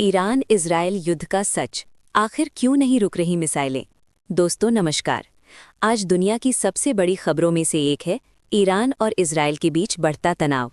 Iran Israel युद्ध का सच, आखिर क्यों नहीं रुक रही मिसाइलें। दोस्तों नमस्कार। आज दुनिया की सबसे बड़ी खबरों में से एक है ईरान और इजरायल के बीच बढ़ता तनाव।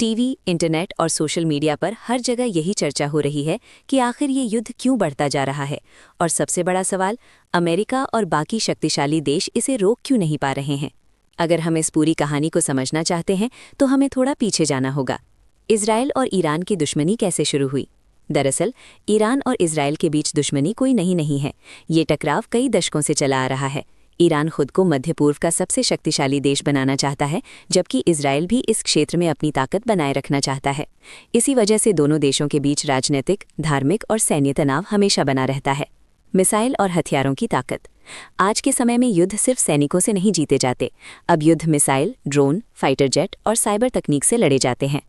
टीवी, इंटरनेट और सोशल मीडिया पर हर जगह यही चर्चा हो रही है कि आखिर ये युद्ध क्यों बढ़ता जा रहा है, और सबसे बड़ा सवाल, अमेरिका और बाकी शक्तिशाली देश इसे रोक क्यों नहीं पा रहे हैं। अगर हम इस पूरी कहानी को समझना चाहते हैं तो हमें थोड़ा पीछे जाना होगा। इजरायल और ईरान की दुश्मनी कैसे शुरू हुई। दरअसल ईरान और इजरायल के बीच दुश्मनी कोई नहीं है। ये टकराव कई दशकों से चला आ रहा है। ईरान खुद को मध्य पूर्व का सबसे शक्तिशाली देश बनाना चाहता है, जबकि इजरायल भी इस क्षेत्र में अपनी ताकत बनाए रखना चाहता है। इसी वजह से दोनों देशों के बीच राजनीतिक, धार्मिक और सैन्य तनाव हमेशा बना रहता है। मिसाइल और हथियारों की ताकत। आज के समय में युद्ध सिर्फ सैनिकों से नहीं जीते जाते। अब युद्ध मिसाइल, ड्रोन, फाइटर जेट और साइबर तकनीक से लड़े जाते हैं।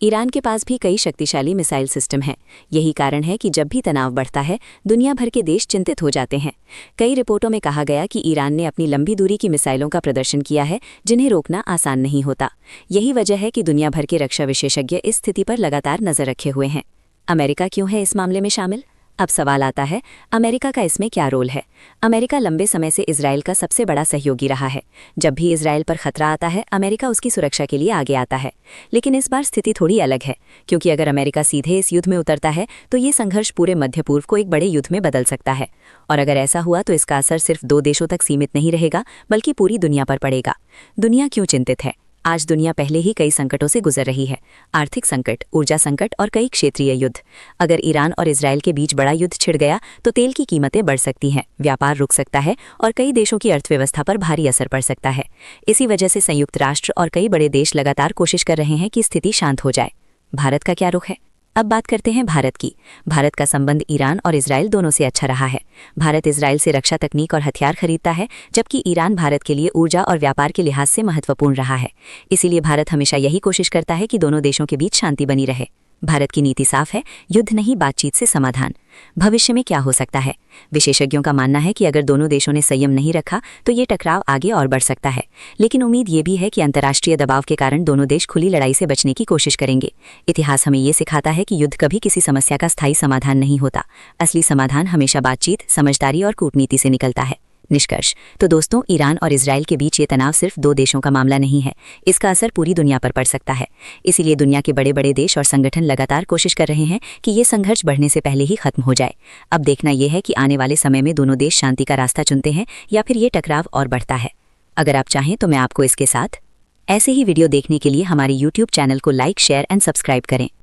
ईरान के पास भी कई शक्तिशाली मिसाइल सिस्टम हैं। यही कारण है कि जब भी तनाव बढ़ता है, दुनिया भर के देश चिंतित हो जाते हैं। कई रिपोर्टों में कहा गया कि ईरान ने अपनी लंबी दूरी की मिसाइलों का प्रदर्शन किया है, जिन्हें रोकना आसान नहीं होता। यही वजह है कि दुनिया भर के रक्षा विशेषज्ञ इस स्थिति पर लगातार नजर रखे हुए हैं। अमेरिका क्यों है इस मामले में शामिल? अब सवाल आता है, अमेरिका का इसमें क्या रोल है। अमेरिका लंबे समय से इजरायल का सबसे बड़ा सहयोगी रहा है। जब भी इजरायल पर खतरा आता है, अमेरिका उसकी सुरक्षा के लिए आगे आता है। लेकिन इस बार स्थिति थोड़ी अलग है, क्योंकि अगर अमेरिका सीधे इस युद्ध में उतरता है तो ये संघर्ष पूरे मध्य पूर्व को एक बड़े युद्ध में बदल सकता है। और अगर ऐसा हुआ तो इसका असर सिर्फ 2 देशों तक सीमित नहीं रहेगा, बल्कि पूरी दुनिया पर पड़ेगा। दुनिया क्यों चिंतित है? आज दुनिया पहले ही कई संकटों से गुजर रही है। आर्थिक संकट, ऊर्जा संकट और कई क्षेत्रीय युद्ध। अगर ईरान और इजरायल के बीच बड़ा युद्ध छिड़ गया तो तेल की कीमतें बढ़ सकती हैं, व्यापार रुक सकता है और कई देशों की अर्थव्यवस्था पर भारी असर पड़ सकता है। इसी वजह से संयुक्त राष्ट्र और कई बड़े देश लगातार कोशिश कर रहे हैं कि स्थिति शांत हो जाए। भारत का क्या रुख है? अब बात करते हैं भारत की। भारत का संबंध ईरान और इजरायल दोनों से अच्छा रहा है। भारत इजरायल से रक्षा तकनीक और हथियार खरीदता है, जबकि ईरान भारत के लिए ऊर्जा और व्यापार के लिहाज से महत्वपूर्ण रहा है। इसीलिए भारत हमेशा यही कोशिश करता है कि दोनों देशों के बीच शांति बनी रहे। भारत की नीति साफ है, युद्ध नहीं, बातचीत से समाधान। भविष्य में क्या हो सकता है? विशेषज्ञों का मानना है कि अगर दोनों देशों ने संयम नहीं रखा तो ये टकराव आगे और बढ़ सकता है। लेकिन उम्मीद ये भी है कि अंतर्राष्ट्रीय दबाव के कारण दोनों देश खुली लड़ाई से बचने की कोशिश करेंगे। इतिहास हमें ये सिखाता है कि युद्ध कभी किसी समस्या का स्थायी समाधान नहीं होता। असली समाधान हमेशा बातचीत, समझदारी और कूटनीति से निकलता है। निष्कर्ष तो दोस्तों, ईरान और इजरायल के बीच ये तनाव सिर्फ 2 देशों का मामला नहीं है। इसका असर पूरी दुनिया पर पड़ सकता है। इसीलिए दुनिया के बड़े बड़े देश और संगठन लगातार कोशिश कर रहे हैं कि ये संघर्ष बढ़ने से पहले ही खत्म हो जाए। अब देखना यह है कि आने वाले समय में दोनों देश शांति का रास्ता चुनते हैं या फिर ये टकराव और बढ़ता है। अगर आप चाहें तो मैं आपको इसके साथ ऐसे ही वीडियो देखने के लिए हमारे YouTube चैनल को लाइक, शेयर एंड सब्सक्राइब करें।